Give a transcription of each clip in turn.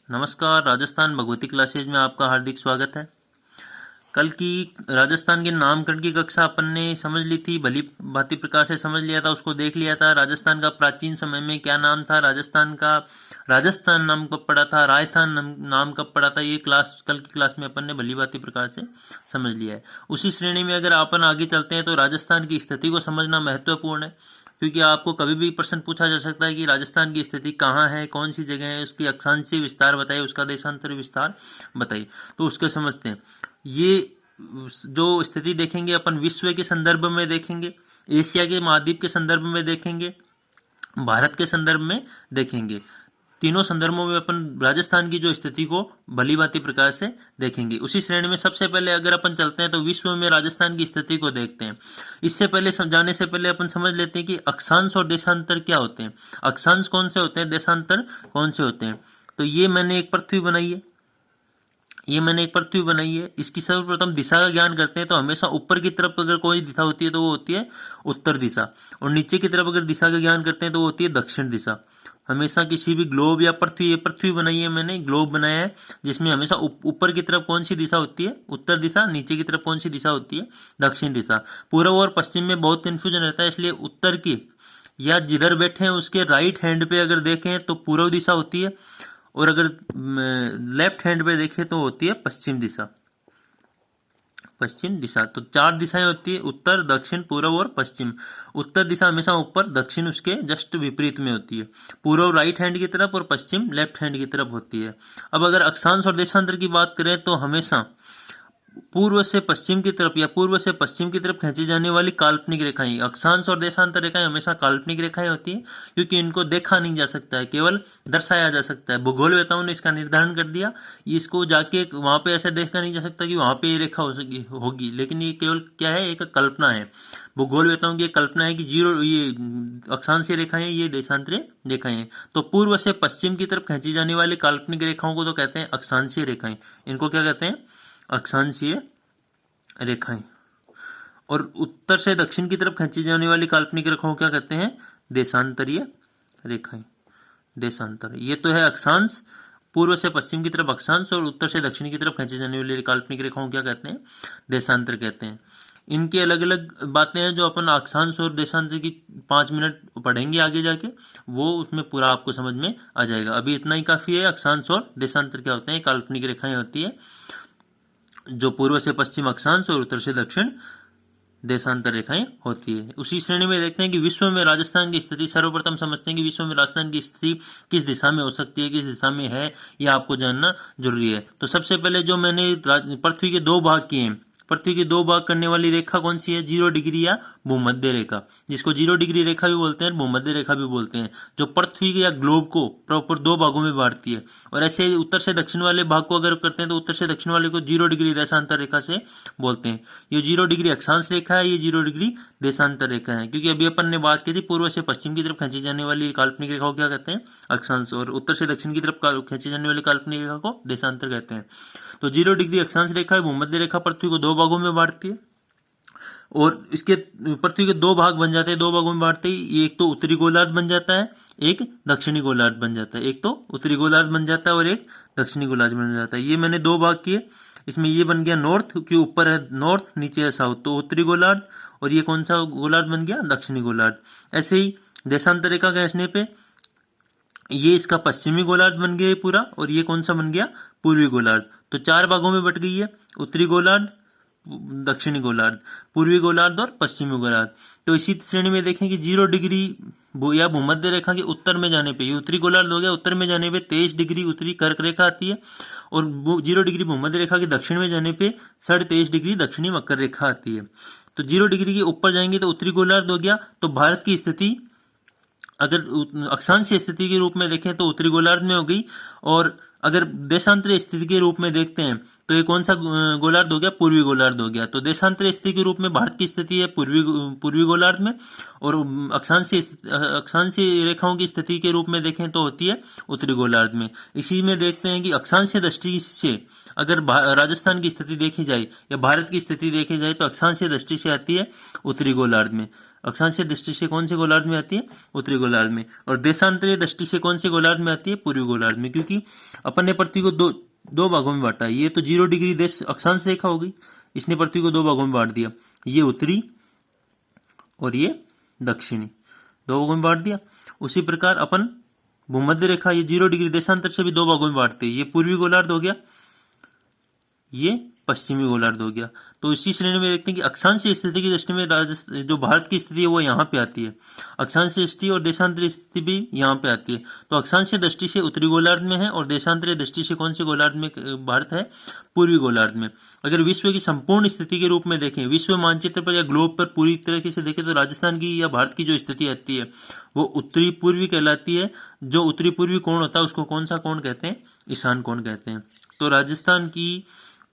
नमस्कार। राजस्थान भगवती क्लासेज में आपका हार्दिक स्वागत है। कल की राजस्थान के नामकरण की कक्षा अपन ने समझ ली थी, भली भांति प्रकार से समझ लिया था, उसको देख लिया था। राजस्थान का प्राचीन समय में क्या नाम था, राजस्थान नाम कब पड़ा था, राजस्थान नाम कब पड़ा था, ये कल की क्लास में अपन ने भली भांति प्रकार से समझ लिया है। उसी श्रेणी में अगर अपन आगे चलते हैं तो राजस्थान की स्थिति को समझना महत्वपूर्ण है, क्योंकि आपको कभी भी प्रश्न पूछा जा सकता है कि राजस्थान की स्थिति कहाँ है, कौन सी जगह है, उसकी अक्षांशीय विस्तार बताइए, उसका देशांतर विस्तार बताइए। तो उसके समझते हैं। ये जो स्थिति देखेंगे अपन विश्व के संदर्भ में देखेंगे, एशिया के महाद्वीप के संदर्भ में देखेंगे, भारत के संदर्भ में देखेंगे। तीनों संदर्भों में अपन राजस्थान की जो स्थिति को भली भांति प्रकार से देखेंगे। उसी श्रेणी में सबसे पहले अगर अपन चलते हैं तो विश्व में राजस्थान की स्थिति को देखते हैं। इससे पहले जाने से पहले अपन समझ लेते हैं कि अक्षांश और देशांतर क्या होते हैं। अक्षांश कौन से होते हैं, देशांतर कौन से होते हैं। तो ये मैंने एक पृथ्वी बनाई है। इसकी सर्वप्रथम दिशा का ज्ञान करते हैं तो हमेशा ऊपर की तरफ अगर कोई दिशा होती है तो वो होती है उत्तर दिशा, और नीचे की तरफ अगर दिशा का ज्ञान करते हैं तो वो होती है दक्षिण दिशा। हमेशा किसी भी ग्लोब या पृथ्वी बनाई है मैंने, ग्लोब बनाया है, जिसमें हमेशा ऊपर की तरफ कौन सी दिशा होती है, उत्तर दिशा, नीचे की तरफ कौन सी दिशा होती है, दक्षिण दिशा। पूर्व और पश्चिम में बहुत कंफ्यूजन रहता है, इसलिए उत्तर की या जिधर बैठे हैं उसके राइट हैंड पे अगर देखें तो पूर्व दिशा होती है, और अगर लेफ्ट हैंड पे देखें तो होती है पश्चिम दिशा। तो चार दिशाएं होती है, उत्तर, दक्षिण, पूर्व और पश्चिम। उत्तर दिशा हमेशा ऊपर, दक्षिण उसके जस्ट विपरीत में होती है, पूर्व राइट हैंड की तरफ और पश्चिम लेफ्ट हैंड की तरफ होती है। अब अगर अक्षांश और देशांतर की बात करें तो हमेशा पूर्व से पश्चिम की तरफ या पूर्व से पश्चिम की तरफ खींची जाने वाली काल्पनिक रेखाएं, अक्षांश और देशांतर रेखाएं हमेशा काल्पनिक रेखाएं होती हैं, क्योंकि इनको देखा नहीं जा सकता है, केवल दर्शाया जा सकता है। भूगोलवेताओं ने इसका निर्धारण कर दिया, इसको जाके वहां पे ऐसे देखा नहीं जा सकता कि वहां पे ये रेखा होगी, लेकिन ये केवल क्या है, एक कल्पना है। भूगोलवेताओं की कल्पना है कि ये अक्षांशीय रेखाएं, ये देशांतरीय रेखाएं हैं। तो पूर्व से पश्चिम की तरफ खींची जाने वाली काल्पनिक रेखाओं को तो कहते हैं अक्षांशीय रेखाएं। इनको क्या कहते हैं, अक्षांशीय रेखाएं। और उत्तर से दक्षिण की तरफ खींची जाने वाली काल्पनिक रेखाओं क्या कहते हैं, देशांतरीय रेखाएं। देशांतर, ये तो है अक्षांश, पूर्व से पश्चिम की तरफ अक्षांश, और उत्तर से दक्षिण की तरफ खींची जाने वाली काल्पनिक रेखाओं क्या कहते हैं, देशांतर कहते हैं। इनकी अलग अलग बातें हैं जो अपन अक्षांश और देशांतर की 5 मिनट पढ़ेंगे आगे जाके, वो उसमें पूरा आपको समझ में आ जाएगा। अभी इतना ही काफी है। अक्षांश और देशांतर क्या होते हैं, काल्पनिक रेखाएं होती है जो पूर्व से पश्चिम अक्षांश और उत्तर से दक्षिण देशांतर रेखाएं होती है। उसी श्रेणी में देखते हैं कि विश्व में राजस्थान की स्थिति। सर्वप्रथम समझते हैं कि विश्व में राजस्थान की स्थिति किस दिशा में हो सकती है, किस दिशा में है, यह आपको जानना जरूरी है। तो सबसे पहले जो मैंने पृथ्वी के 2 भाग किए हैं, पृथ्वी के 2 भाग करने वाली रेखा कौन सी है, 0 डिग्री या भूमध्य रेखा, जिसको 0 डिग्री रेखा भी बोलते हैं, भूमध्य रेखा भी बोलते हैं, जो पृथ्वी या ग्लोब को प्रॉपर 2 भागों में बांटती है। और ऐसे उत्तर से दक्षिण वाले भाग को अगर करते हैं तो उत्तर से दक्षिण वाले को 0 डिग्री देशांतर रेखा से बोलते हैं। ये 0 डिग्री अक्षांश रेखा है, ये 0 डिग्री देशांतर रेखा है, क्योंकि अभी अपन ने बात की थी पूर्व से पश्चिम की तरफ खींची जाने वाली काल्पनिक रेखा को क्या कहते हैं, अक्षांश, और उत्तर से दक्षिण की तरफ खींची जाने वाली काल्पनिक रेखा को देशांतर कहते हैं। तो 0 डिग्री अक्षांश रेखा है, भूमध्य रेखा पृथ्वी को 2 भागों में बांटती है, और इसके पृथ्वी के 2 भाग बन जाते हैं। 2 भागों में बांटते ही एक तो उत्तरी गोलार्ध बन जाता है, एक दक्षिणी गोलार्ध बन जाता है। एक तो उत्तरी गोलार्ध बन जाता है और एक दक्षिणी गोलार्ध बन जाता है। ये मैंने 2 भाग किए। इसमें ये बन गया नॉर्थ, क्योंकि ऊपर है नॉर्थ, नीचे है साउथ, तो उत्तरी गोलार्ध, और ये कौन सा गोलार्ध बन गया, दक्षिणी गोलार्ध। ऐसे ही देशांतर रेखा खींचने पे ये इसका पश्चिमी गोलार्ध बन गया पूरा, और ये कौन सा बन गया, पूर्वी गोलार्ध। तो 4 भागों में बट गई है, उत्तरी गोलार्ध, दक्षिणी गोलार्ध, पूर्वी गोलार्ध और पश्चिमी गोलार्ध। तो इसी श्रेणी में देखें कि 0 डिग्री या भूमध्य रेखा के उत्तर में जाने पे, ये उत्तरी गोलार्ध हो गया, उत्तर में जाने पे 23 डिग्री उत्तरी कर्क रेखा आती है, और 0 डिग्री भूमध्य रेखा के दक्षिण में जाने पे 23.5 डिग्री दक्षिणी मकर रेखा आती है। तो 0 डिग्री के ऊपर जाएंगे तो उत्तरी गोलार्ध हो गया। तो भारत की स्थिति अगर अक्षांशीय स्थिति के रूप में देखें तो उत्तरी गोलार्ध में हो गई, और अगर देशांतरीय स्थिति के रूप में देखते हैं तो ये कौन सा गोलार्ध हो गया, पूर्वी गोलार्ध हो गया। तो देशांतरीय स्थिति के रूप में भारत की स्थिति है पूर्वी गोलार्ध में, और अक्षांशीय रेखाओं की स्थिति के रूप में देखें तो होती है उत्तरी गोलार्ध में। इसी में देखते हैं कि अक्षांशीय दृष्टि से अगर राजस्थान की स्थिति देखी जाए या भारत की स्थिति देखी जाए तो अक्षांशीय दृष्टि से आती है उत्तरी गोलार्ध में। अक्षांशीय दृष्टि से कौन से गोलार्ध में आती है? उत्तरी गोलार्ध में। और देशांतरीय दृष्टि से कौन से गोलार्ध में आती है? पूर्वी गोलार्ध में। क्योंकि अपन ने पृथ्वी को दो भागों में बांटा। ये तो 0 डिग्री देश अक्षांश रेखा होगी, इसने पृथ्वी को 2 भागों में बांट दिया, ये उत्तरी और ये दक्षिणी, 2 भागों में बांट दिया। उसी प्रकार अपन भूमध्य रेखा, ये 0 डिग्री देशांतर से भी 2 भागों में बांटते हैं। ये पूर्वी गोलार्ध हो गया, ये पश्चिमी गोलार्ध हो गया। तो इसी श्रेणी में देखते हैं कि अक्षांशीय स्थिति की दृष्टि में जो भारत की स्थिति है वो यहाँ पे आती है। अक्षांशीय स्थिति और देशांतरीय स्थिति भी यहाँ पे आती है। तो अक्षांशीय दृष्टि से उत्तरी गोलार्ध में है और देशांतरीय दृष्टि से कौन से गोलार्ध में भारत है? पूर्वी गोलार्ध में। अगर विश्व की संपूर्ण स्थिति के रूप में देखें, विश्व मानचित्र पर या ग्लोब पर पूरी तरीके से देखें, तो राजस्थान की या भारत की जो स्थिति आती है वो उत्तरी पूर्वी कहलाती है। जो उत्तरी पूर्वी कोण होता है उसको कौन सा कोण कहते हैं? ईशान कोण कहते हैं। तो राजस्थान की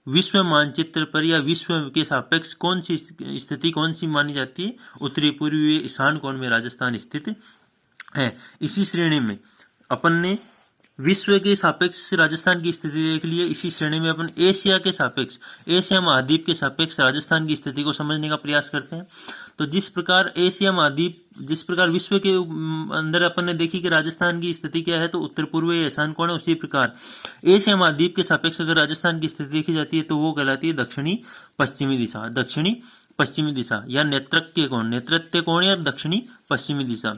विश्व मानचित्र पर या विश्व के सापेक्ष कौन सी स्थिति कौन सी मानी जाती है? उत्तरी पूर्वी ईशान कोण में राजस्थान स्थित है। इसी श्रेणी में अपन ने विश्व के सापेक्ष राजस्थान की स्थिति देख ली है। इसी श्रेणी में अपन एशिया के सापेक्ष, एशिया महाद्वीप के सापेक्ष राजस्थान की स्थिति को समझने का प्रयास करते हैं। तो जिस प्रकार एशिया महाद्वीप, जिस प्रकार विश्व के अंदर अपन ने देखी कि राजस्थान की स्थिति क्या है, तो उत्तर पूर्वी ईशान कोण है, उसी प्रकार एशिया महाद्वीप के सापेक्ष अगर राजस्थान की स्थिति देखी जाती है तो वो कहलाती है दक्षिणी पश्चिमी दिशा। दक्षिणी पश्चिमी दिशा या नेत्रत्य कोण, नेत्रत्य कोण या दक्षिणी पश्चिमी दिशा।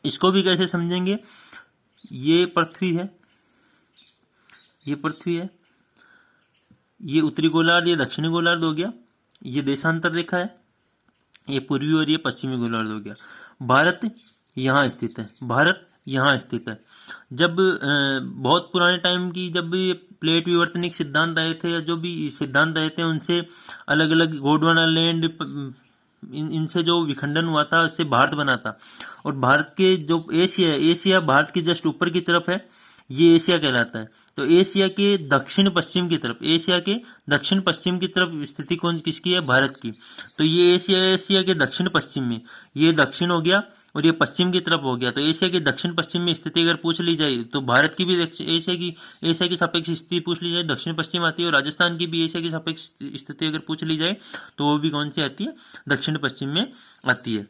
इसको भी कैसे समझेंगे? ये पृथ्वी है, ये पृथ्वी है, ये उत्तरी गोलार्ध, ये दक्षिणी गोलार्ध हो गया, ये देशांतर रेखा है, ये पूर्वी और ये पश्चिमी गोलार्ध हो गया। भारत यहाँ स्थित है, भारत यहाँ स्थित है। जब बहुत पुराने टाइम की जब ये प्लेट विवर्तनिक सिद्धांत आए थे या जो भी सिद्धांत आए थे उनसे अलग अलग गोंडवाना लैंड इनसे जो विखंडन हुआ था उससे भारत बना था। और भारत के जो एशिया है, एशिया भारत की जस्ट ऊपर की तरफ है, ये एशिया कहलाता है। तो एशिया के दक्षिण पश्चिम की तरफ, एशिया के दक्षिण पश्चिम की तरफ स्थिति कौन किसकी है? भारत की। तो ये एशिया के दक्षिण पश्चिम में, ये दक्षिण हो गया और ये पश्चिम की तरफ हो गया। तो एशिया के दक्षिण पश्चिम में स्थिति अगर पूछ ली जाए तो भारत की भी एशिया की सापेक्ष स्थिति पूछ ली जाए दक्षिण पश्चिम आती है, और राजस्थान की भी एशिया की सापेक्ष स्थिति अगर पूछ ली जाए तो वो भी कौन सी आती है? दक्षिण पश्चिम में आती है।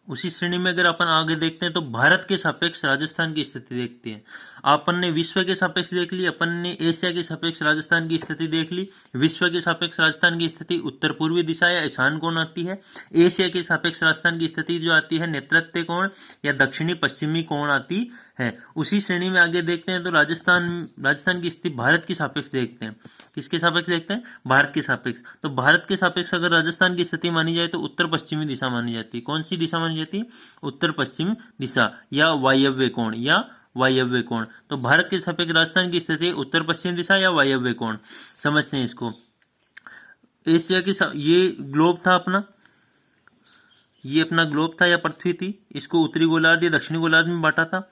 उसी श्रेणी में अगर अपन आगे देखते हैं तो भारत के सापेक्ष राजस्थान की स्थिति देखते हैं। अपन ने विश्व के सापेक्ष देख ली, अपन ने एशिया के सापेक्ष राजस्थान की स्थिति देख ली। विश्व के सापेक्ष राजस्थान की स्थिति उत्तर पूर्वी दिशा या ईशान कोण आती है। एशिया के सापेक्ष राजस्थान की स्थिति जो आती है नेत्रत्य कोण या दक्षिणी पश्चिमी कोण आती है। उसी श्रेणी में आगे देखते हैं तो राजस्थान की स्थिति भारत की सापेक्ष देखते हैं। किसके सापेक्ष देखते हैं? भारत के सापेक्ष। तो भारत के सापेक्ष अगर राजस्थान की स्थिति मानी जाए तो उत्तर पश्चिमी दिशा मानी जाती है। कौन सी दिशा मानी जाती है? उत्तर पश्चिमी दिशा या वायव्य कोण, या वायव्य कोण। तो भारत के सापेक्ष राजस्थान की स्थिति उत्तर पश्चिम दिशा या वायव्य कोण। समझते हैं इसको। एशिया की ये ग्लोब था अपना, ये अपना ग्लोब था या पृथ्वी थी, इसको उत्तरी गोलार्ध या दक्षिणी गोलार्ध में बांटा था।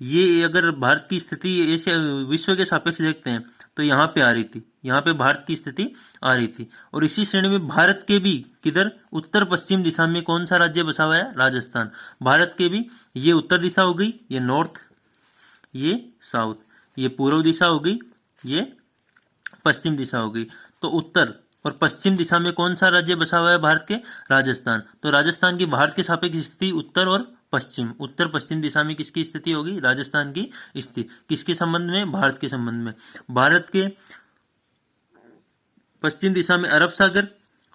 ये अगर भारत की स्थिति एशिया विश्व के सापेक्ष देखते हैं तो यहाँ पे आ रही थी, यहाँ पे भारत की स्थिति आ रही थी। और इसी श्रेणी में भारत के भी किधर? उत्तर पश्चिम दिशा में कौन सा राज्य बसा हुआ है? राजस्थान। भारत के भी ये उत्तर दिशा हो गई, ये नॉर्थ, ये साउथ, ये पूर्व दिशा हो गई, ये पश्चिम दिशा हो गई। तो उत्तर और पश्चिम दिशा में कौन सा राज्य बसा हुआ है भारत के? राजस्थान। तो राजस्थान की भारत के सापेक्ष स्थिति उत्तर और पश्चिम, उत्तर पश्चिम दिशा में किसकी स्थिति होगी? राजस्थान की स्थिति। किसके संबंध में? भारत के संबंध में। भारत के पश्चिम दिशा में अरब सागर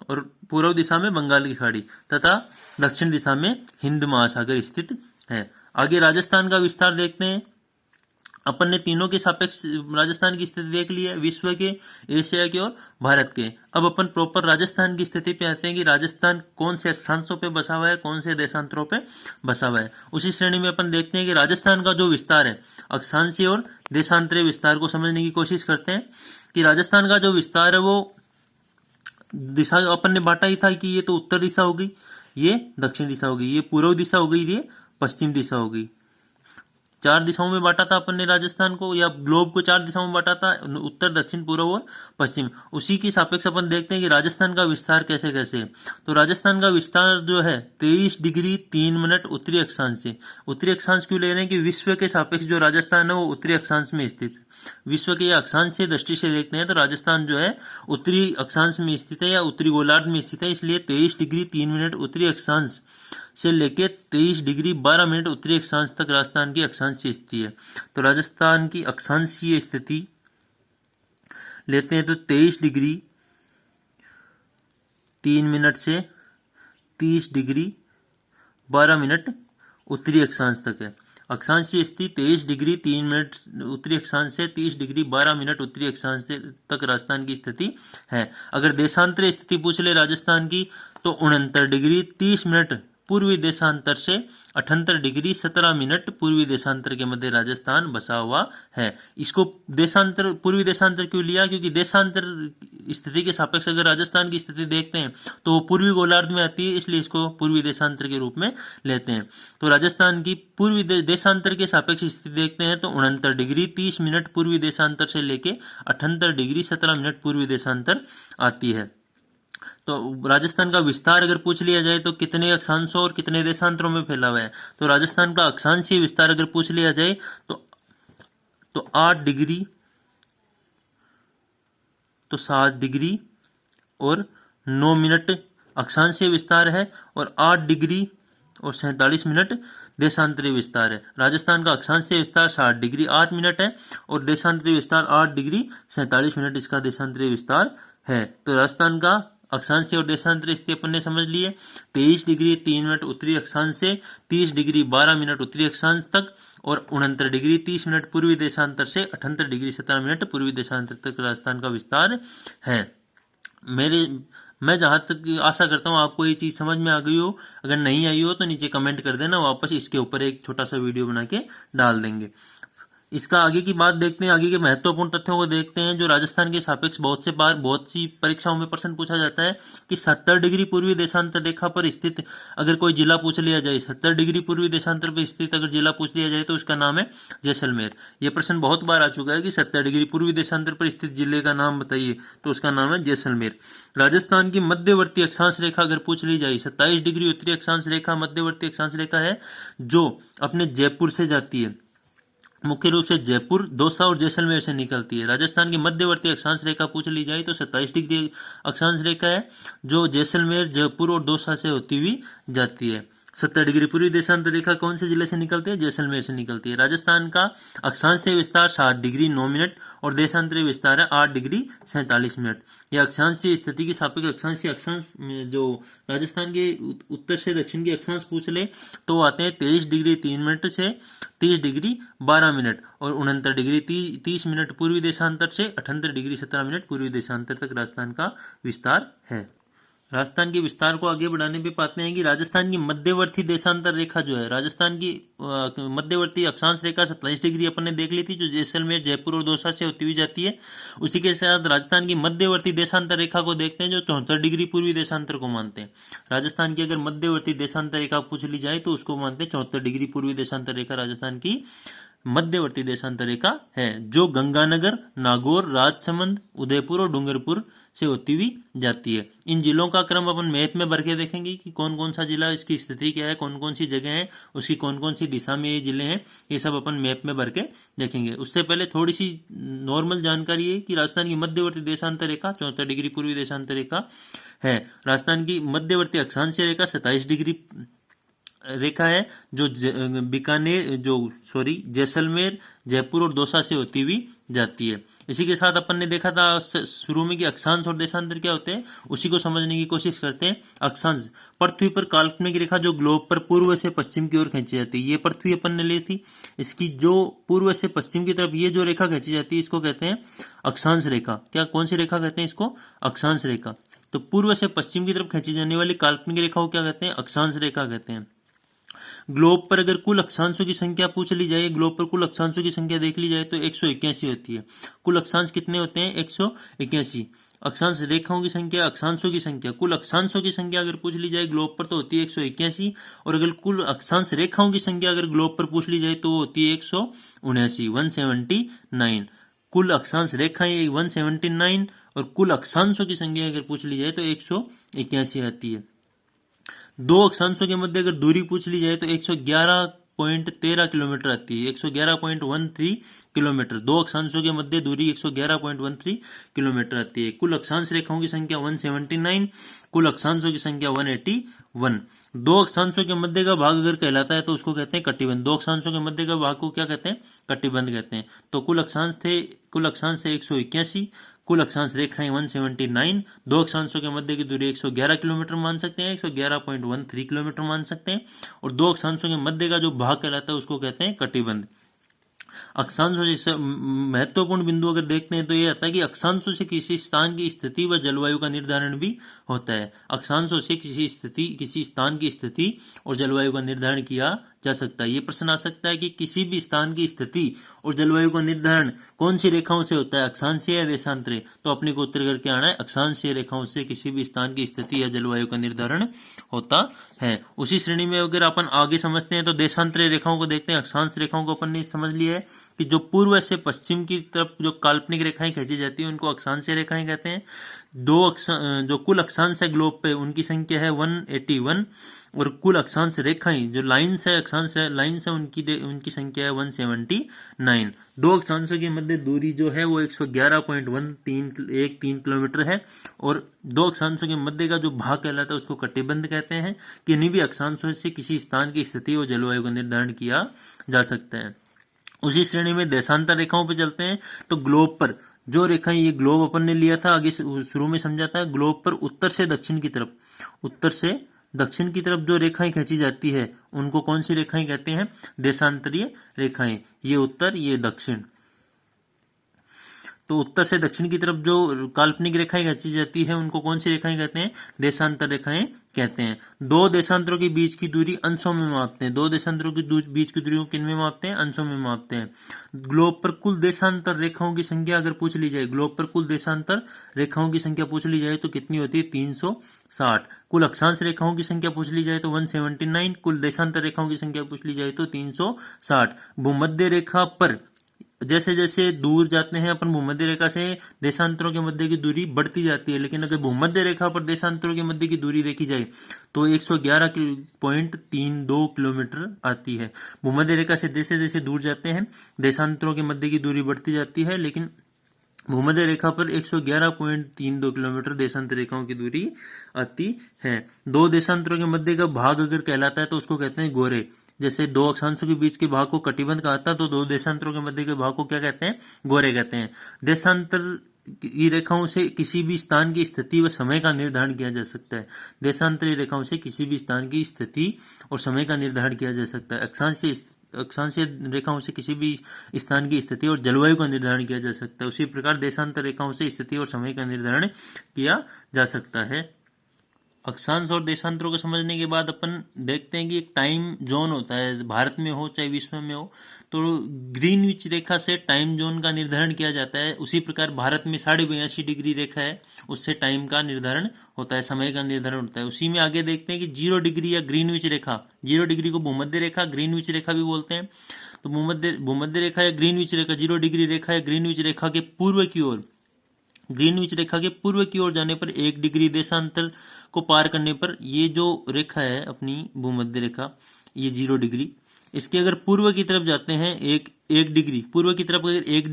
और पूर्व दिशा में बंगाल की खाड़ी तथा दक्षिण दिशा में हिंद महासागर स्थित है। आगे राजस्थान का विस्तार देखते हैं। अपन ने तीनों के सापेक्ष राजस्थान की स्थिति देख ली है, विश्व के, एशिया के और भारत के। अब अपन प्रॉपर राजस्थान की स्थिति पे आते हैं कि राजस्थान कौन से अक्षांशों पे बसा हुआ है, कौन से देशांतरों पे बसा हुआ है। उसी श्रेणी में अपन देखते हैं कि राजस्थान का जो विस्तार है, अक्षांशीय और देशांतरीय विस्तार को समझने की कोशिश करते हैं कि राजस्थान का जो विस्तार है वो दिशा अपन ने बांटा ही था कि ये तो उत्तर दिशा हो गई, ये दक्षिण दिशा हो गई, ये पूर्व दिशा हो गई, ये पश्चिम दिशा हो गई। चार दिशाओं में बांटा था अपन ने राजस्थान को, या ग्लोब को चार दिशाओं में बांटा था, उत्तर दक्षिण पूर्व और पश्चिम। उसी की सापेक्ष अपन देखते हैं कि राजस्थान का विस्तार कैसे कैसे है। तो राजस्थान का विस्तार जो है 23 डिग्री 3 मिनट उत्तरी अक्षांश से। उत्तरी अक्षांश क्यों ले रहे हैं कि विश्व के सापेक्ष जो राजस्थान है वो उत्तरी अक्षांश में स्थित है। विश्व के अक्षांश से दृष्टि से देखते हैं तो राजस्थान जो है उत्तरी अक्षांश में स्थित है या उत्तरी गोलार्ध में स्थित है, इसलिए 23 डिग्री 3 मिनट उत्तरी अक्षांश से लेके 23 डिग्री 12 मिनट उत्तरी अक्षांश तक राजस्थान की अक्षांशीय स्थिति है। तो राजस्थान की अक्षांशीय स्थिति लेते हैं तो 23 डिग्री 3 मिनट से 30 डिग्री 12 मिनट उत्तरी अक्षांश तक है। अक्षांशीय स्थिति 23 डिग्री 3 मिनट उत्तरी अक्षांश से 30 डिग्री 12 मिनट उत्तरी अक्षांश तक राजस्थान की स्थिति है। अगर देशांतरीय स्थिति पूछ ले राजस्थान की तो 69 डिग्री 30 मिनट पूर्वी देशांतर से 78 डिग्री 17 मिनट पूर्वी देशांतर के मध्य राजस्थान बसा हुआ है। इसको देशांतर पूर्वी देशांतर क्यों लिया, क्योंकि देशांतर स्थिति के सापेक्ष अगर राजस्थान की स्थिति देखते हैं तो वो पूर्वी गोलार्ध में आती है, इसलिए इसको पूर्वी देशांतर के रूप में लेते हैं। तो राजस्थान की पूर्वी देशांतर के सापेक्ष स्थिति देखते हैं तो 69 डिग्री 30 मिनट पूर्वी देशांतर से लेके 78 डिग्री 17 मिनट पूर्वी देशांतर आती है। तो राजस्थान का विस्तार अगर पूछ लिया जाए तो कितने अक्षांशों और कितने देशांतरों में फैला हुआ है, तो राजस्थान का अक्षांशीय विस्तार अगर पूछ लिया जाए तो 8 डिग्री तो 7 डिग्री और 9 मिनट अक्षांशीय विस्तार है और 8 डिग्री और 47 मिनट देशांतरीय विस्तार है। राजस्थान का अक्षांशीय विस्तार 60 डिग्री 8 मिनट है और देशांतरीय विस्तार 8 डिग्री 47 मिनट इसका देशांतरीय विस्तार है। तो राजस्थान का अक्षांशीय और देशांतरीय स्थिति अपन ने समझ लिए। 23 डिग्री 3 मिनट उत्तरी अक्षांश से 30 डिग्री 12 मिनट उत्तरी अक्षांश तक और 69 डिग्री 30 मिनट पूर्वी देशांतर से 78 डिग्री 17 मिनट पूर्वी देशांतर तक राजस्थान का विस्तार है। मैं जहां तक आशा करता हूँ आपको ये चीज समझ में आ गई हो। अगर नहीं आई हो तो नीचे कमेंट कर देना, वापस इसके ऊपर एक छोटा सा वीडियो बना के डाल देंगे। इसका आगे की बात देखते हैं, आगे के महत्वपूर्ण तथ्यों को देखते हैं जो राजस्थान के सापेक्ष बहुत सी परीक्षाओं में प्रश्न पूछा जाता है कि 70 डिग्री पूर्वी देशांतर रेखा पर स्थित अगर कोई जिला पूछ लिया जाए, 70 डिग्री पूर्वी देशांतर पर स्थित अगर जिला पूछ लिया जाए तो उसका नाम है जैसलमेर। यह प्रश्न बहुत बार आ चुका है कि 70 डिग्री पूर्वी देशांतर पर स्थित जिले का नाम बताइए, तो उसका नाम है जैसलमेर। राजस्थान की मध्यवर्ती अक्षांश रेखा अगर पूछ ली जाए, 27 डिग्री उत्तरी अक्षांश रेखा मध्यवर्ती अक्षांश रेखा है जो अपने जयपुर से जाती है, मुख्य रूप से जयपुर, दौसा और जैसलमेर से निकलती है। राजस्थान की मध्यवर्ती अक्षांश रेखा पूछ ली जाए तो 27 डिग्री अक्षांश रेखा है जो जैसलमेर, जयपुर और दौसा से होती हुई जाती है। 70 डिग्री पूर्वी देशांतर रेखा कौन से जिले से निकलती है? जैसलमेर से निकलती है। राजस्थान का अक्षांशीय विस्तार 7 डिग्री 9 मिनट और देशांतरीय विस्तार है 8 डिग्री 47 मिनट। यह अक्षांशीय स्थिति की सापेक्ष अक्षांश जो राजस्थान के उत्तर से दक्षिण की अक्षांश पूछ ले तो आते हैं 23 डिग्री 3 मिनट से 30 डिग्री 12 मिनट और 69 डिग्री 30 मिनट पूर्वी देशांतर से 78 डिग्री 17 मिनट पूर्वी देशांतर तक राजस्थान का विस्तार है। राजस्थान के विस्तार को आगे बढ़ाने पे पाते हैं कि राजस्थान की मध्यवर्ती देशांतर रेखा जो है, राजस्थान की मध्यवर्ती अक्षांश रेखा 27 डिग्री अपन ने देख ली थी जो जैसलमेर, जयपुर और दौसा से होती हुई जाती है। उसी के साथ राजस्थान की मध्यवर्ती देशांतर रेखा को देखते हैं जो 74 डिग्री पूर्वी देशांतर को मानते हैं। राजस्थान की अगर मध्यवर्ती देशांतर रेखा पूछ ली जाए तो उसको मानते हैं 74 डिग्री पूर्वी देशांतर रेखा राजस्थान की मध्यवर्ती देशांतर रेखा है जो गंगानगर, नागौर, राजसमंद, उदयपुर और डूंगरपुर से होती हुई जाती है। इन जिलों का क्रम अपन मैप में भर के देखेंगे कि कौन कौन सा जिला, इसकी स्थिति क्या है, कौन कौन सी जगह है, उसकी कौन कौन सी दिशा में ये जिले हैं, ये सब अपन मैप में भर के देखेंगे। उससे पहले थोड़ी सी नॉर्मल जानकारी है कि राजस्थान की मध्यवर्ती देशांतर रेखा 74 डिग्री पूर्वी देशांतर रेखा है। राजस्थान की मध्यवर्ती अक्षांशीय रेखा 27 डिग्री रेखा है जो जैसलमेर, जयपुर और दौसा से होती हुई जाती है। इसी के साथ अपन ने देखा था शुरू में कि अक्षांश और देशांतर क्या होते हैं, उसी को समझने की कोशिश करते हैं। अक्षांश पृथ्वी पर काल्पनिक रेखा जो ग्लोब पर पूर्व से पश्चिम की ओर खींची जाती है, ये पृथ्वी अपन ने ली थी। इसकी जो पूर्व से पश्चिम की तरफ ये जो रेखा खींची जाती है इसको कहते हैं अक्षांश रेखा। क्या कौन सी रेखा कहते हैं इसको? अक्षांश रेखा। तो पूर्व से पश्चिम की तरफ खींची जाने वाली काल्पनिक रेखा को क्या कहते हैं? अक्षांश रेखा कहते हैं। ग्लोब पर अगर कुल अक्षांशों की संख्या पूछ ली जाए, ग्लोब पर कुल अक्षांशों की संख्या देख ली जाए तो 181 होती है। कुल अक्षांश कितने होते हैं? 181। अक्षांश रेखाओं की संख्या, अक्षांशों की संख्या। कुल अक्षांशों की संख्या अगर पूछ ली जाए ग्लोब पर तो होती है 181, और अगर कुल अक्षांश रेखाओं की संख्या अगर ग्लोब पर पूछ ली जाए तो होती है 179, 179। कुल अक्षांश रेखाएं 179 और कुल अक्षांशों की संख्या अगर पूछ ली जाए तो 181 आती है। दो अक्षांशों के मध्य अगर दूरी पूछ ली जाए तो 111.13 किलोमीटर आती है, 111.13 किलोमीटर। दो अक्षांशों के मध्य दूरी 111.13 किलोमीटर आती है। कुल अक्षांश रेखाओं की संख्या 179, कुल अक्षांशों की संख्या 181। दो अक्षांशों के मध्य का भाग अगर कहलाता है तो उसको कहते हैं कटिबंध। दो अक्षांशों के मध्य का भाग को क्या कहते हैं? कटिबंध कहते हैं। तो कुल अक्षांश है 181, कुल अक्षांश रेखाएं 179, दो अक्षांशों के मध्य की दूरी 111 किलोमीटर मान सकते हैं, 111.13 किलोमीटर मान सकते हैं, और दो अक्षांशों के मध्य का जो भाग कहलाता है उसको कहते हैं कटिबंध। अक्षांशों से महत्वपूर्ण बिंदु अगर देखते हैं तो यह आता है कि अक्षांशों से किसी स्थान की स्थिति व जलवायु का निर्धारण भी होता है। अक्षांशों से किसी स्थान की स्थिति और जलवायु का निर्धारण किया जा सकता है। ये प्रश्न आ सकता है कि किसी भी स्थान की स्थिति और जलवायु का निर्धारण कौन सी रेखाओं से होता है, अक्षांशीय या देशांतरीय? तो अपने को उत्तर करके आना है अक्षांशीय रेखाओं से किसी भी स्थान की स्थिति या जलवायु का निर्धारण होता है। उसी श्रेणी में अगर अपन आगे समझते हैं तो देशांतरीय रेखाओं को देखते हैं। अक्षांश रेखाओं को अपन ने समझ लिया है कि जो पूर्व से पश्चिम की तरफ जो काल्पनिक रेखाएं खींची जाती है उनको अक्षांशीय रेखाएं कहते हैं। जो कुल अक्षांश है ग्लोब पे उनकी संख्या है 181, और कुल अक्षांश रेखाएं जो लाइन्स है उनकी संख्या है 179। दो अक्षांशों के मध्य दूरी जो है वो 111.13 किलोमीटर है, और दो अक्षांशों के मध्य का जो भाग कहलाता है उसको कटिबंध कहते हैं। किन्हीं भी अक्षांशों से किसी स्थान की स्थिति और जलवायु का निर्धारण किया जा सकता है। उसी श्रेणी में देशांतर रेखाओं पर चलते हैं। तो ग्लोब पर जो रेखाएं, ये ग्लोब अपन ने लिया था, आगे शुरू में समझा था। ग्लोब पर उत्तर से दक्षिण की तरफ जो रेखाएं खींची जाती है उनको कौन सी रेखाएं कहते हैं? देशांतरीय रेखाएं। ये उत्तर, ये दक्षिण। तो उत्तर से दक्षिण की तरफ जो काल्पनिक रेखाएं खींची जाती है उनको कौन सी रेखाएं कहते हैं? देशांतर रेखाएं कहते हैं। दो देशांतरों के बीच की दूरी अंशों में मापते हैं। दो देशांतरों के बीच की दूरी को किन में मापते हैं? अंशों में मापते हैं। ग्लोब पर कुल देशांतर रेखाओं की संख्या अगर पूछ ली जाए, ग्लोब पर कुल देशांतर रेखाओं की संख्या पूछ ली जाए तो कितनी होती है? 360। कुल अक्षांश रेखाओं की संख्या पूछ ली जाए तो 179, कुल देशांतर रेखाओं की संख्या पूछ ली जाए तो 360। भूमध्य रेखा पर जैसे जैसे दूर जाते हैं अपन भूमध्य रेखा से, देशांतरों के मध्य की दूरी बढ़ती जाती है। लेकिन अगर भूमध्य रेखा पर देशांतरों के मध्य की दूरी देखी जाए तो 111.32 किलोमीटर आती है। भूमध्य रेखा से जैसे जैसे दूर जाते हैं देशांतरों के मध्य की दूरी बढ़ती जाती है, लेकिन भूमध्य रेखा पर 111.32 किलोमीटर देशांतर रेखाओं की दूरी आती है। दो देशांतरों के मध्य का भाग अगर कहलाता है तो उसको कहते हैं गोरे। जैसे दो अक्षांशों के बीच के भाग को कटिबंध कहा था, तो दो देशांतरों के मध्य के भाग को क्या कहते हैं? गोरे कहते हैं। देशांतर की रेखाओं से किसी भी स्थान की स्थिति व समय का निर्धारण किया जा सकता है। देशांतरीय रेखाओं से किसी भी स्थान की स्थिति और समय का निर्धारण किया जा सकता है। अक्षांशीय रेखाओं से किसी भी स्थान की स्थिति और जलवायु का निर्धारण किया जा सकता है। उसी प्रकार देशांतर रेखाओं से स्थिति और समय का निर्धारण किया जा सकता है। अक्षांश और देशांतरों को समझने के बाद अपन देखते हैं कि एक टाइम जोन होता है, भारत में हो चाहे विश्व में हो, तो ग्रीनविच रेखा से टाइम जोन का निर्धारण किया जाता है। उसी प्रकार भारत में 82.5 डिग्री रेखा है, उससे टाइम का निर्धारण होता है, समय का निर्धारण होता है। उसी में आगे देखते हैं कि 0 डिग्री या ग्रीनविच रेखा, 0 डिग्री को भूमध्य रेखा, ग्रीनविच रेखा भी बोलते हैं। तो भूमध्य रेखा या ग्रीनविच रेखा, 0 डिग्री रेखा या ग्रीनविच रेखा के पूर्व की ओर जाने पर 1 डिग्री देशांतर को पार करने पर ये जो रेखा है अपनी भूमध्य रेखा, ये 0 डिग्री, इसके अगर पूर्व की तरफ जाते हैं एक डिग्री, पूर्व की तरफ अगर 1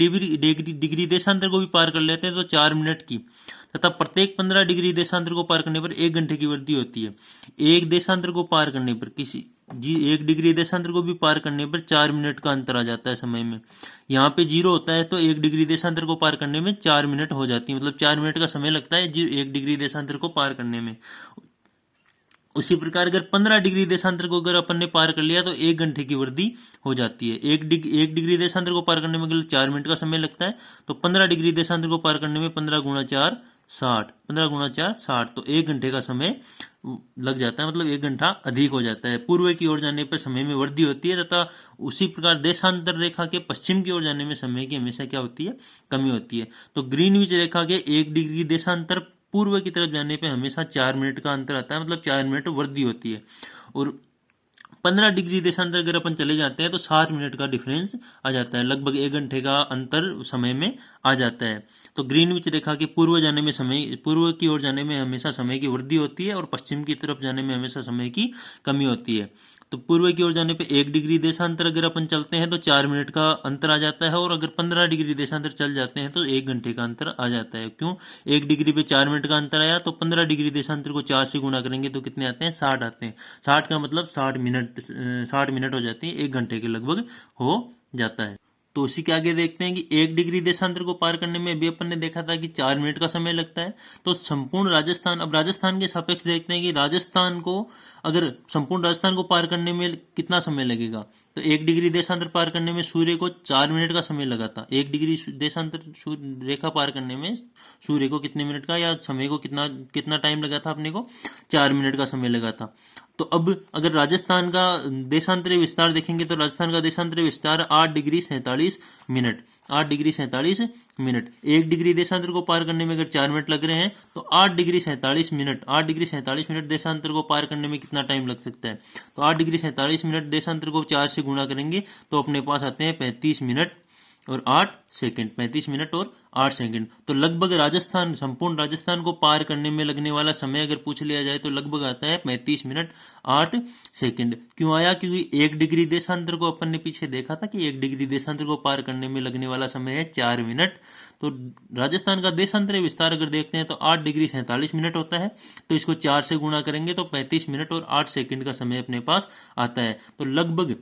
डिग्री देशांतर को भी पार कर लेते हैं तो 4 मिनट की, तथा प्रत्येक 15 डिग्री देशांतर को पार करने पर 1 घंटे की वृद्धि होती है। एक देशांतर को पार करने पर 1 डिग्री देशांतर को भी पार करने पर 4 मिनट का अंतर आ जाता है समय में। यहाँ पे 0 होता है तो 1 डिग्री देशांतर को पार करने में 4 मिनट हो जाती है, मतलब 4 मिनट का समय लगता है 1 डिग्री देशांतर को पार करने में। उसी प्रकार अगर 15 डिग्री देशांतर को अगर अपन ने पार कर लिया तो 1 घंटे की वृद्धि हो जाती है। 1 डिग्री देशांतर को पार करने में अगर 4 मिनट का समय लगता है तो 15 डिग्री देशांतर को पार करने में 15 गुणा 4 60, 15 गुणा 4 60, तो 1 घंटे का समय लग जाता है, मतलब 1 घंटा अधिक हो जाता है। पूर्व की ओर जाने पर समय में वृद्धि होती है तथा उसी प्रकार देशांतर रेखा के पश्चिम की ओर जाने में समय की हमेशा क्या होती है, कमी होती है। तो ग्रीनविच रेखा के 1 डिग्री देशांतर पूर्व की तरफ जाने पर हमेशा 4 मिनट का अंतर आता है, मतलब 4 मिनट वृद्धि होती है। और 15 डिग्री देशांतर अगर अपन चले जाते हैं तो 60 मिनट का डिफरेंस आ जाता है, लगभग 1 घंटे का अंतर समय में आ जाता है। तो ग्रीनविच रेखा के पूर्व की ओर जाने में हमेशा समय की वृद्धि होती है और पश्चिम की तरफ जाने में हमेशा समय की कमी होती है। तो पूर्व की ओर जाने पे 1 डिग्री देशांतर अगर अपन चलते हैं तो 4 मिनट का अंतर आ जाता है, और अगर 15 डिग्री देशांतर चल जाते हैं तो 1 घंटे का अंतर आ जाता है। क्यों? 1 डिग्री पे 4 मिनट का अंतर आया, तो 15 डिग्री देशांतर को 4 से गुना करेंगे तो कितने आते हैं, 60 आते हैं। 60 का मतलब 60 मिनट हो जाती है, 1 घंटे के लगभग हो जाता है। तो उसी के आगे देखते हैं कि 1 डिग्री देशांतर को पार करने में अभी अपन ने देखा था कि 4 मिनट का समय लगता है। तो संपूर्ण राजस्थान, अब राजस्थान के सापेक्ष देखते हैं कि राजस्थान को, अगर संपूर्ण राजस्थान को पार करने में कितना समय लगेगा, तो 1 डिग्री देशांतर पार करने में सूर्य को 4 मिनट का समय लगा था। 1 डिग्री देशांतर रेखा पार करने में सूर्य को कितने मिनट का, या समय को कितना कितना टाइम लगा था अपने को, 4 मिनट का समय लगा था। तो अब अगर राजस्थान का देशांतरी विस्तार देखेंगे तो राजस्थान का देशांतरी विस्तार 8 degree 47 minute, 8 degree 47 minute. 1 degree देशांतर को पार करने में अगर 4 मिनट लग रहे हैं तो 8 डिग्री 47 मिनट, 8 डिग्री 47 मिनट देशांतर को पार करने में कितना टाइम लग सकता है, तो 8 डिग्री 47 मिनट देशांतर को 4 से गुणा करेंगे तो अपने पास आते हैं 35 मिनट और 8 सेकंड, 35 मिनट और 8 सेकंड। तो लगभग राजस्थान, संपूर्ण राजस्थान को पार करने में लगने वाला समय अगर पूछ लिया जाए तो लगभग आता है 35 मिनट 8 सेकंड। क्यों आया? क्योंकि 1 डिग्री देशांतर को अपन ने पीछे देखा था कि 1 डिग्री देशांतर को पार करने में लगने वाला समय है 4 मिनट। तो राजस्थान का देशांतरी विस्तार अगर देखते हैं तो 8 डिग्री 47 मिनट होता है, तो इसको 4 से गुणा करेंगे तो 35 मिनट और 8 सेकंड का समय अपने पास आता है। तो लगभग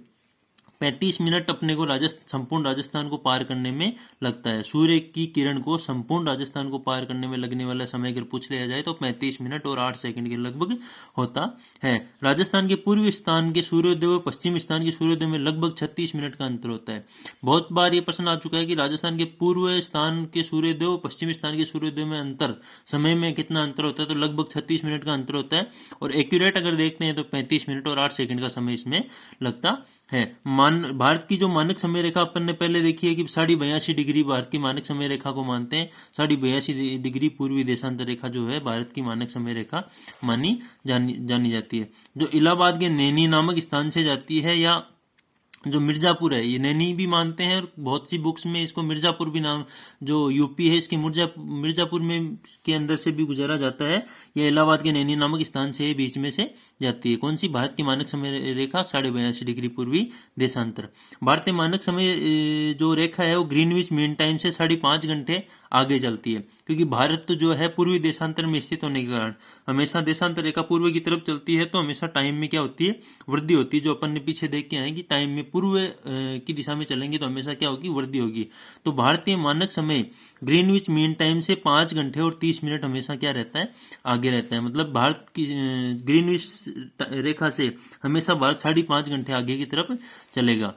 35 मिनट अपने को संपूर्ण राजस्थान को पार करने में लगता है। सूर्य की किरण को संपूर्ण राजस्थान को पार करने में लगने वाला समय अगर पूछ लिया जाए तो 35 मिनट और 8 सेकंड के लगभग होता है। राजस्थान के पूर्वी स्थान के सूर्योदय व पश्चिमी स्थान के सूर्योदय में लगभग 36 मिनट का अंतर होता है। बहुत बार ये प्रश्न आ चुका है कि राजस्थान के पूर्व स्थान के सूर्योदय व पश्चिमी स्थान के सूर्योदय में अंतर, समय में कितना अंतर होता है, तो लगभग 36 मिनट का अंतर होता है। और एक्यूरेट अगर देखते हैं तो 35 मिनट और 8 सेकंड का समय इसमें लगता है। भारत की जो मानक समय रेखा अपन ने पहले देखी है कि 82.5 डिग्री भारत की मानक समय रेखा को मानते हैं। 82.5 डिग्री पूर्वी देशांतर रेखा जो है भारत की मानक समय रेखा मानी जानी जाती है, जो इलाहाबाद के नैनी नामक स्थान से जाती है, या जो मिर्जापुर है, ये नैनी भी मानते हैं और बहुत सी बुक्स में इसको मिर्जापुर भी नाम, जो यूपी है इसके मिर्जापुर में के अंदर से भी गुजरा जाता है। यह इलाहाबाद के नैनी नामक स्थान से बीच में से जाती है। कौन सी? भारत की मानक समय रेखा 82.5 डिग्री पूर्वी देशांतर। भारतीय मानक समय जो रेखा है वो ग्रीनविच मीन टाइम से 5.5 घंटे आगे चलती है, क्योंकि भारत जो है पूर्वी देशांतर में स्थित होने के कारण हमेशा देशांतर रेखा पूर्व की तरफ चलती है, तो हमेशा टाइम में क्या होती है, वृद्धि होती है। जो अपन ने पीछे देख के आए कि टाइम में पूर्व की दिशा में चलेंगे तो हमेशा क्या होगी, वृद्धि होगी। तो भारतीय मानक समय ग्रीनविच मीन टाइम से 5 घंटे और 30 मिनट हमेशा क्या रहता है, आगे रहता है। मतलब भारत की ग्रीनविच रेखा से हमेशा भारत 5.5 घंटे आगे की तरफ चलेगा।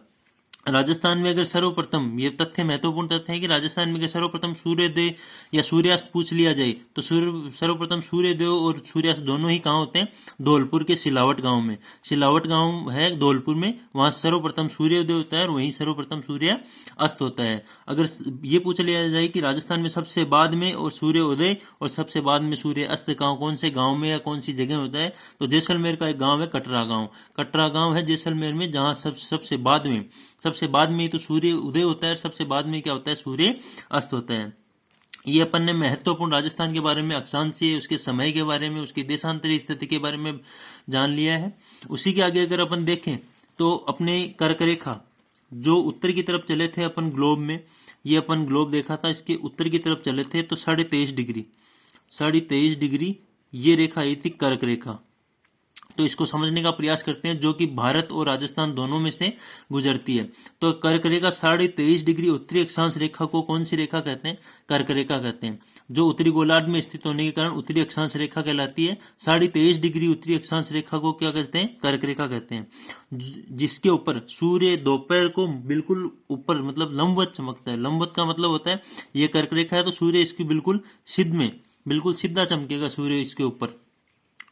राजस्थान में अगर सर्वप्रथम, ये तथ्य महत्वपूर्ण तथ्य है कि राजस्थान में अगर सर्वप्रथम सूर्योदय या सूर्यास्त पूछ लिया जाए तो सर्वप्रथम सूर्योदय और सूर्यास्त दोनों ही कहाँ होते हैं, धौलपुर के सिलावट गांव में। सिलावट गांव है धौलपुर में, वहां सर्वप्रथम सूर्योदय होता है और वहीं सर्वप्रथम सूर्य अस्त होता है। अगर ये पूछ लिया जाए कि राजस्थान में सबसे बाद में और सूर्योदय और सबसे बाद में सूर्य अस्त गाँव कौन से गाँव में या कौन सी जगह होता है, तो जैसलमेर का एक गाँव है कटरा गाँव। कटरा गाँव है जैसलमेर में, जहाँ सबसे बाद में ही तो सूर्य उदय होता है और सबसे बाद में क्या होता है, सूर्य अस्त होता है। ये अपन ने महत्वपूर्ण राजस्थान के बारे में, अक्षांशीय, उसके समय के बारे में, उसकी देशांतरी स्थिति के बारे में जान लिया है। उसी के आगे अगर अपन देखें तो अपने कर्क रेखा जो उत्तर की तरफ चले थे अपन ग्लोब में, ये अपन ग्लोब देखा था, इसके उत्तर की तरफ चले थे तो 23.5 डिग्री ये रेखा आई थी कर्क रेखा। तो इसको समझने का प्रयास करते हैं, जो कि भारत और राजस्थान दोनों में से गुजरती है। तो कर्क रेखा 23.5 डिग्री उत्तरी अक्षांश रेखा को कौन सी रेखा कहते हैं, कर्क रेखा कहते हैं। जो उत्तरी गोलार्ध में स्थित होने के कारण उत्तरी अक्षांश रेखा कहलाती है। 23.5 डिग्री उत्तरी अक्षांश रेखा को क्या कहते हैं, कर्क रेखा कहते हैं। जिसके ऊपर सूर्य दोपहर को बिल्कुल ऊपर, मतलब लंबवत चमकता है। लंबवत का मतलब होता है ये कर्क रेखा है तो सूर्य इसकी बिल्कुल सीधा चमकेगा सूर्य इसके ऊपर।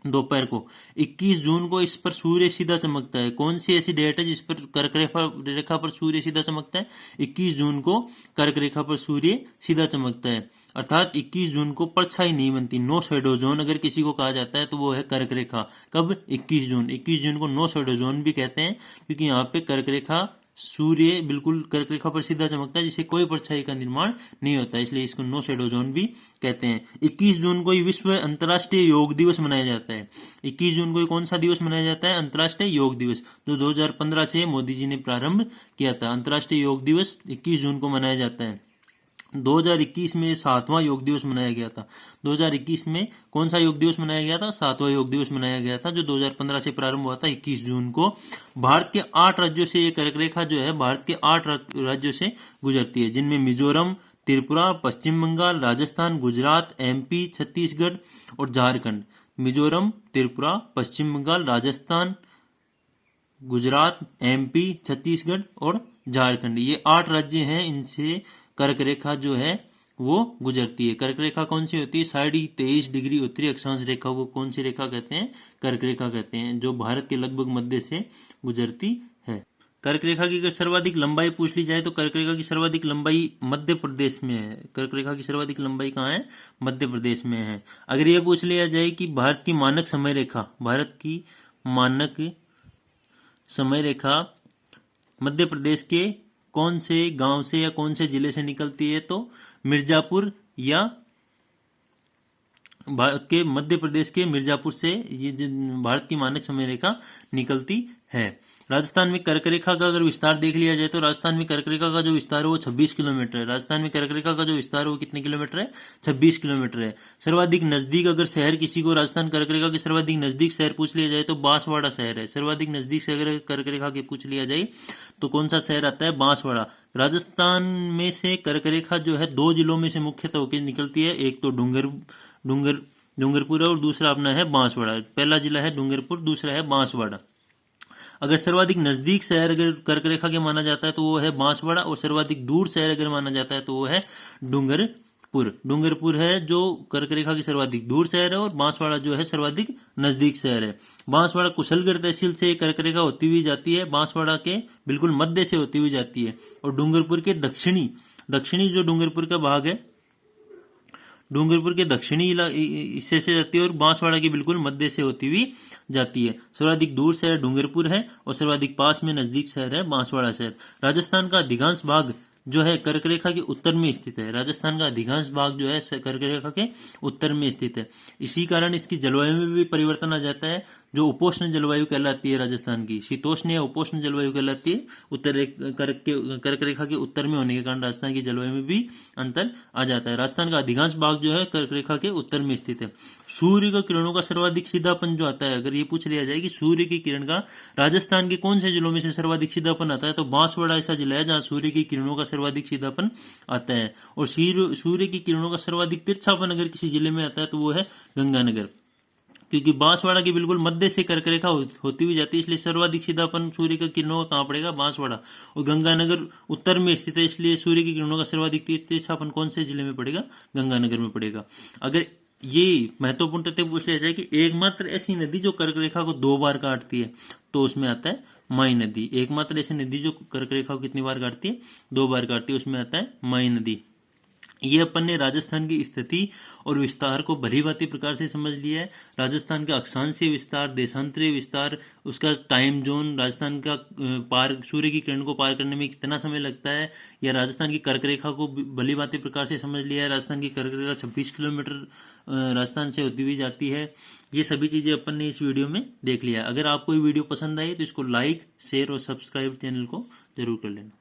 दोपहर को 21 जून को इस पर सूर्य सीधा चमकता है। कौन सी ऐसी डेट है जिस पर कर्क रेखा पर सूर्य सीधा चमकता है? 21 जून को कर्क रेखा पर सूर्य सीधा चमकता है, अर्थात 21 जून को परछाई नहीं बनती। नो शेडो जोन अगर किसी को कहा जाता है तो वो है कर्क रेखा। कब? 21 जून। 21 जून को नो शेडो जोन भी कहते हैं, क्योंकि यहाँ पे कर्क रेखा सूर्य बिल्कुल कर्क रेखा पर सीधा चमकता है, जिससे कोई परछाई का निर्माण नहीं होता, इसलिए इसको नो शेडो जोन भी कहते हैं। 21 जून को ही विश्व अंतर्राष्ट्रीय योग दिवस मनाया जाता है। 21 जून को कौन सा दिवस मनाया जाता है? अंतर्राष्ट्रीय योग दिवस, जो 2015 से मोदी जी ने प्रारंभ किया था। अंतर्राष्ट्रीय योग दिवस 21 जून को मनाया जाता है। 2021 में 7वां योग दिवस मनाया गया था। 2021 में कौन सा योग दिवस मनाया गया था? 7वां योग दिवस मनाया गया था, जो 2015 से प्रारंभ हुआ था 21 जून को। भारत के 8 राज्यों से ये कर्क रेखा जो है भारत के 8 राज्यों से गुजरती है, जिनमें मिजोरम, त्रिपुरा, पश्चिम बंगाल, राजस्थान, गुजरात, एमपी, छत्तीसगढ़ और झारखंड। मिजोरम, त्रिपुरा, पश्चिम बंगाल, राजस्थान, गुजरात, एमपी, छत्तीसगढ़ और झारखंड, ये 8 राज्य हैं, इनसे कर्क रेखा जो है वो गुजरती है। कर्क रेखा कौन सी होती है? 23.5 डिग्री उत्तरी अक्षांश रेखा को कौन सी रेखा कहते हैं? कर्क रेखा कहते हैं, जो भारत के लगभग मध्य से गुजरती है। कर्क रेखा की अगर सर्वाधिक लंबाई पूछ ली जाए तो कर्क रेखा की सर्वाधिक लंबाई मध्य प्रदेश में है। कर्क रेखा की सर्वाधिक लंबाई कहाँ है? मध्य प्रदेश में है। अगर यह पूछ लिया जाए कि भारत की मानक समय रेखा, भारत की मानक समय रेखा मध्य प्रदेश के कौन से गांव से या कौन से जिले से निकलती है, तो मिर्जापुर या भारत के मध्य प्रदेश के मिर्जापुर से ये भारत की मानक समय रेखा निकलती है। राजस्थान में कर्क रेखा का अगर विस्तार देख लिया जाए तो राजस्थान में कर्क रेखा का जो विस्तार है वो 26 किलोमीटर है। राजस्थान में कर्क रेखा का जो विस्तार है वो कितने किलोमीटर है? 26 किलोमीटर है। सर्वाधिक नजदीक अगर शहर किसी को राजस्थान कर्क रेखा के सर्वाधिक नजदीक शहर पूछ लिया जाए तो बांसवाड़ा शहर है। सर्वाधिक नजदीक से अगर कर्क रेखा के पूछ लिया जाए तो कौन सा शहर आता है? बांसवाड़ा। राजस्थान में से कर्क रेखा जो है 2 जिलों में से मुख्यतः होकर निकलती है, एक तो डूंगरपुर है और दूसरा अपना है बांसवाड़ा। पहला जिला है डूंगरपुर, दूसरा है बांसवाड़ा। अगर सर्वाधिक नजदीक शहर अगर कर्क रेखा के माना जाता है तो वो है बांसवाड़ा, और सर्वाधिक दूर शहर अगर माना जाता है तो वो है डूंगरपुर। डूंगरपुर है जो कर्क रेखा की सर्वाधिक दूर शहर है और बांसवाड़ा जो है सर्वाधिक नजदीक शहर है। बांसवाड़ा कुशलगढ़ तहसील से कर्क रेखा होती हुई जाती है, बांसवाड़ा के बिल्कुल मध्य से होती हुई जाती है, और डूंगरपुर के दक्षिणी जो डूंगरपुर का भाग है, डूंगरपुर के दक्षिणी हिस्से से जाती है और बांसवाड़ा के बिल्कुल मध्य से होती हुई जाती है। सर्वाधिक दूर शहर डूंगरपुर है और सर्वाधिक पास में नजदीक शहर है बांसवाड़ा शहर। राजस्थान का अधिकांश भाग जो है कर्क रेखा के उत्तर में स्थित है। राजस्थान का अधिकांश भाग जो है कर्क रेखा के उत्तर में स्थित है। इसी कारण इसकी जलवायु में भी परिवर्तन आ जाता है, जो उपोष्ण जलवायु कहलाती है राजस्थान की। शीतोष्ण या उपोष्ण जलवायु कहलाती है। कर्क रेखा के उत्तर में होने के कारण राजस्थान की जलवायु में भी अंतर आ जाता है। राजस्थान का अधिकांश भाग जो है कर्क रेखा के उत्तर में स्थित है। सूर्य का किरणों का सर्वाधिक सीधापन जो आता है, अगर ये पूछ लिया जाए कि सूर्य की किरण का राजस्थान के कौन से जिलों में से सर्वाधिक सीधापन आता है, तो बांसवाड़ा ऐसा जिला है जहां सूर्य की किरणों का सर्वाधिक सीधापन आता है। और सूर्य की किरणों का सर्वाधिक तिरछापन अगर किसी जिले में आता है तो वो है गंगानगर, क्योंकि बांसवाड़ा के बिल्कुल मध्य से कर्क रेखा होती हुई जाती है, इसलिए सर्वाधिक सीधापन सूर्य की किरणों का कहाँ पड़ेगा? बांसवाड़ा। और गंगानगर उत्तर में स्थित है, इसलिए सूर्य की किरणों का सर्वाधिक तिरछापन कौन से जिले में पड़ेगा? गंगानगर में पड़ेगा। अगर ये महत्वपूर्ण तथ्य पूछ लिया जाए कि एकमात्र ऐसी नदी जो कर्क रेखा को 2 बार काटती है, तो उसमें आता है माई नदी। एकमात्र ऐसी नदी जो कर्क रेखा को कितनी बार काटती है? 2 बार काटती है, उसमें आता है माई नदी। ये अपन ने राजस्थान की स्थिति और विस्तार को भली भांति प्रकार से समझ लिया है। राजस्थान का अक्षांशीय विस्तार, देशांतरीय विस्तार, उसका टाइम जोन, राजस्थान का पार सूर्य की किरण को पार करने में कितना समय लगता है, या राजस्थान की कर्क रेखा को भली भांति प्रकार से समझ लिया है। राजस्थान की कर्क रेखा 26 किलोमीटर राजस्थान से होती हुई जाती है। ये सभी चीजें अपन ने इस वीडियो में देख लिया। अगर आपको ये वीडियो पसंद आई तो इसको लाइक, शेयर और सब्सक्राइब चैनल को जरूर कर लेना।